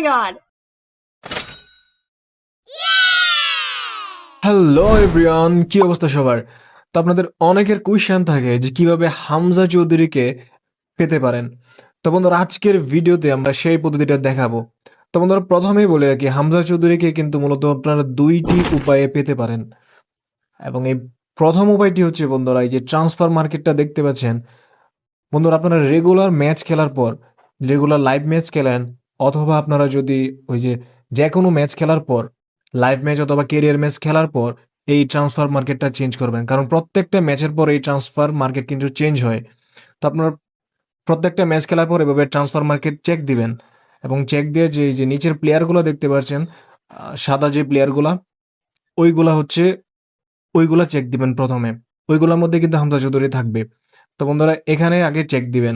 my god. Hello everyone, কি অবস্থা সবার? তো আপনাদের অনেকের কোয়েশ্চেন থাকে যে কিভাবে হামজা চৌধুরীকে পেতে পারেন। তো বন্ধুরা, আজকের ভিডিওতে আমরা সেই পদ্ধতিটা দেখাবো। তো বন্ধুরা, প্রথমেই বলে রাখি, হামজা চৌধুরীকে কিন্তু মূলত আপনারা দুইটি উপায়ে পেতে পারেন। এবং এই প্রথম উপায়টি হচ্ছে বন্ধুরা, এই যে ট্রান্সফার মার্কেটটা দেখতে পাচ্ছেন বন্ধুরা, আপনারা রেগুলার ম্যাচ খেলার পর, রেগুলার লাইভ ম্যাচ খেলেন, অথবা আপনারা যদি ওই যে কোনো ম্যাচ খেলার পর, লাইভ ম্যাচ অথবা কেরিয়ার ম্যাচ খেলার পর এই ট্রান্সফার মার্কেটটা চেঞ্জ করবেন। কারণ প্রত্যেকটা ম্যাচের পর এই ট্রান্সফার মার্কেট কিন্তু চেঞ্জ হয়। তো আপনারা প্রত্যেকটা ম্যাচ খেলার পর এভাবে ট্রান্সফার মার্কেট চেক দিবেন, এবং চেক দিয়ে যে নিচের প্লেয়ারগুলো দেখতে পাচ্ছেন, সাদা যে প্লেয়ারগুলা, ওইগুলা চেক দিবেন প্রথমে। ওইগুলোর মধ্যে কিন্তু হামজা চৌধুরী থাকবে। তো বন্ধুরা, এখানে আগে চেক দিবেন।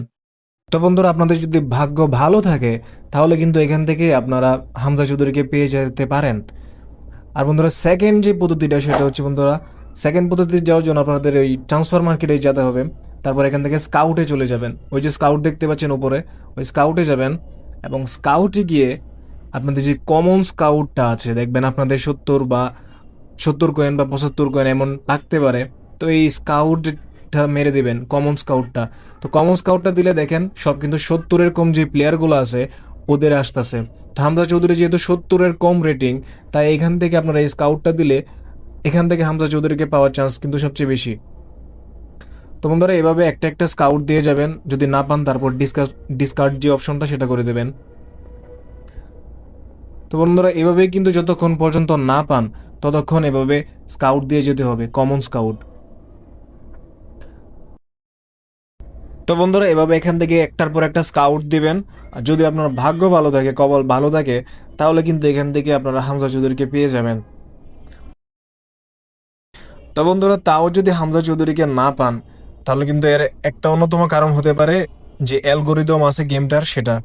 তো বন্ধুরা, আপনাদের যদি ভাগ্য ভালো থাকে তাহলে কিন্তু এখান থেকে আপনারা হামজা চৌধুরীকে পেয়ে যেতে পারেন। আর বন্ধুরা, সেকেন্ড যে পদ্ধতিটা সেটা হচ্ছে বন্ধুরা, সেকেন্ড পদ্ধতি যাওয়ার জন্য আপনাদের ওই ট্রান্সফার মার্কেটে যেতে হবে। তারপর এখান থেকে স্কাউটে চলে যাবেন। ওই যে স্কাউট দেখতে পাচ্ছেন উপরে, ওই স্কাউটে যাবেন, এবং স্কাউটে গিয়ে আপনাদের যে কমন স্কাউটটা আছে দেখবেন, আপনাদের 70 কয়েন বা 75 কয়েন এমন লাগতে পারে। তো এই স্কাউটটা মেরে দিবেন, কমন স্কাউটটা। তো কমন স্কাউটটা দিলে দেখেন সব কিন্তু 70-এর কম যে প্লেয়ারগুলো আছে ওদের আসতেছে। তো হামজা চৌধুরী যেহেতু 70-এর কম রেটিং, তাই এখান থেকে আপনারা এই স্কাউটটা দিলে এখান থেকে হামজা চৌধুরীকে পাওয়ার চান্স কিন্তু সবচেয়ে বেশি। তো বন্ধুরা, এভাবে একটা একটা স্কাউট দিয়ে যাবেন। যদি না পান তারপর ডিসকার্ড যে অপশনটা সেটা করে দেবেন। তো বন্ধুরা, এভাবেই কিন্তু যতক্ষণ পর্যন্ত না পান ততক্ষণ এভাবে স্কাউট দিয়ে যেতে হবে, কমন স্কাউট। তো বন্ধুরা, এভাবে এখান থেকে একটার পর একটা স্কাউট দিবেন। আর যদি আপনার ভাগ্য ভালো থাকে, কপাল ভালো থাকে, তাহলে কিন্তু এখান থেকে আপনারা হামজা চৌধুরীকে পেয়ে যাবেন। তো বন্ধুরা, তাও যদি হামজা চৌধুরীকে না পান, তাহলে কিন্তু এর একটা অন্যতম কারণ হতে পারে যে অ্যালগোরিদম আছে গেমটার, সেটা।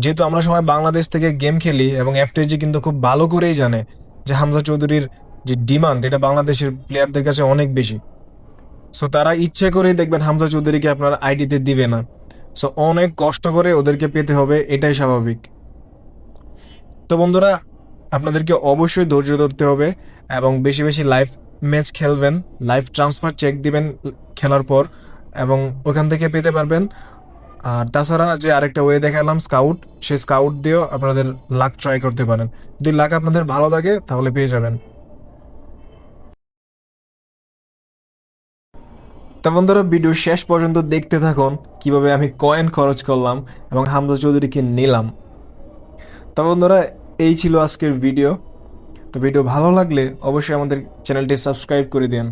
যেহেতু আমরা সবাই বাংলাদেশ থেকে গেম খেলি, এবং এফটিজি কিন্তু খুব ভালো করেই জানে যে হামজা চৌধুরীর যে ডিমান্ড, এটা বাংলাদেশের প্লেয়ারদের কাছে অনেক বেশি। সো তারা ইচ্ছে করেই দেখবেন হামজা চৌধুরীকে আপনার আইডিতে দিবে না। সো অনেক কষ্ট করে ওদেরকে পেতে হবে, এটাই স্বাভাবিক। তো বন্ধুরা, আপনাদেরকে অবশ্যই ধৈর্য ধরতে হবে, এবং বেশি বেশি লাইভ ম্যাচ খেলবেন, লাইভ ট্রান্সফার চেক দিবেন খেলার পর, এবং ওখান থেকে পেতে পারবেন। আর তাছাড়া যে আরেকটা ওয়ে দেখালাম স্কাউট, সেই স্কাউট দিয়েও আপনাদের লাক ট্রাই করতে পারেন। যদি লাক আপনাদের ভালো লাগে তাহলে পেয়ে যাবেন। তো বন্ধুরা, ভিডিও শেষ পর্যন্ত দেখতে থাকুন কিভাবে আমি কয়েন খরচ করলাম এবং হামজা চৌধুরীকে নিলাম। তো বন্ধুরা, এই ছিল আজকের ভিডিও। তো ভিডিও ভালো লাগলে অবশ্যই আমাদের চ্যানেলটি সাবস্ক্রাইব করে দিন।